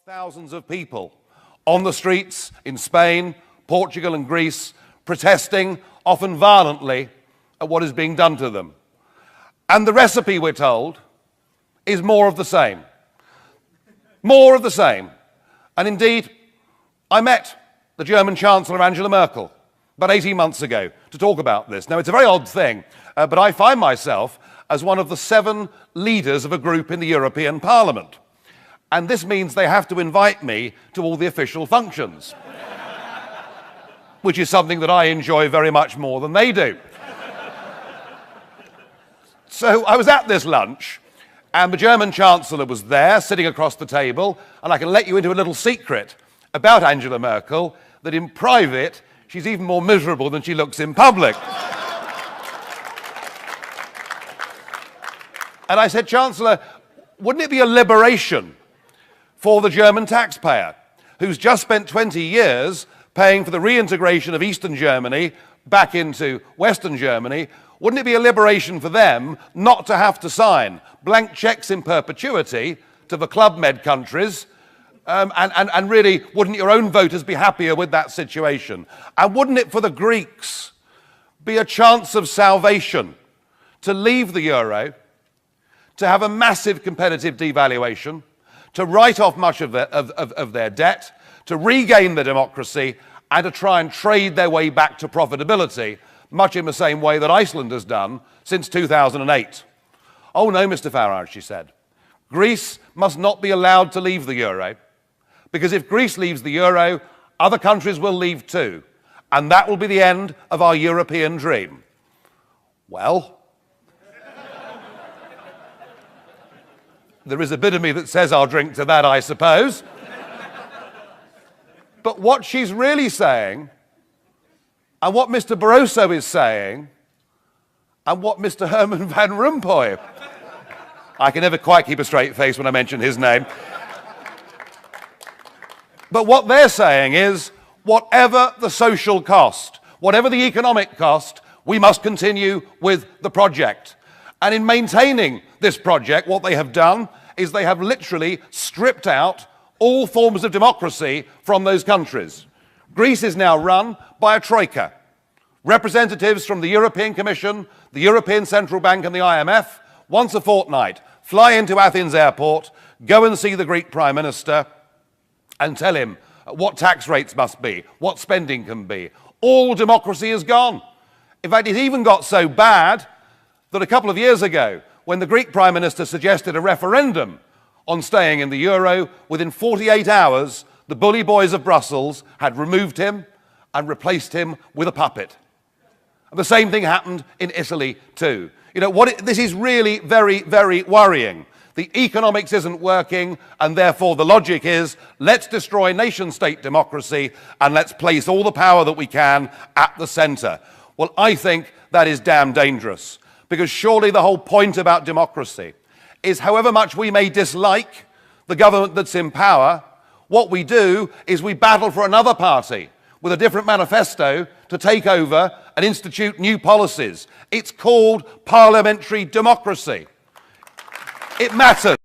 Thousands of people on the streets in Spain, Portugal and Greece, protesting, often violently, at what is being done to them. And the recipe, we're told, is more of the same. More of the same. And indeed, I met the German Chancellor, Angela Merkel, about 18 months ago to talk about this. Now, it's a very odd thing, but I find myself as one of the 7 leaders of a group in the European Parliament. And this means they have to invite me to all the official functions, which is something that I enjoy very much more than they do. So I was at this lunch, and the German Chancellor was there, sitting across the table, and I can let you into a little secret about Angela Merkel, that in private, she's even more miserable than she looks in public. And I said, Chancellor, wouldn't it be a liberation for the German taxpayer, who's just spent 20 years paying for the reintegration of Eastern Germany back into Western Germany? Wouldn't it be a liberation for them not to have to sign blank checks in perpetuity to the Club Med countries? And really, wouldn't your own voters be happier with that situation? And wouldn't it, for the Greeks, be a chance of salvation to leave the euro, to have a massive competitive devaluation, to write off much of their debt, to regain their democracy, and to try and trade their way back to profitability, much in the same way that Iceland has done since 2008. Oh no, Mr. Farage, she said. Greece must not be allowed to leave the euro, because if Greece leaves the euro, other countries will leave too, and that will be the end of our European dream. Well, there is a bit of me that says I'll drink to that, I suppose. But what she's really saying, and what Mr. Barroso is saying, and what Mr. Herman Van Rompuy, I can never quite keep a straight face when I mention his name, but what they're saying is, whatever the social cost, whatever the economic cost, we must continue with the project. And in maintaining this project, what they have done is they have literally stripped out all forms of democracy from those countries. Greece is now run by a troika. Representatives from the European Commission, the European Central Bank and the IMF, once a fortnight, fly into Athens airport, go and see the Greek Prime Minister and tell him what tax rates must be, what spending can be. All democracy is gone. In fact, it even got so bad that a couple of years ago, when the Greek Prime Minister suggested a referendum on staying in the euro, within 48 hours, the bully boys of Brussels had removed him and replaced him with a puppet. And the same thing happened in Italy too. You know, this is really very, very worrying. The economics isn't working, and therefore the logic is, let's destroy nation-state democracy and let's place all the power that we can at the centre. Well, I think that is damn dangerous. Because surely the whole point about democracy is, however much we may dislike the government that's in power, what we do is we battle for another party with a different manifesto to take over and institute new policies. It's called parliamentary democracy. It matters.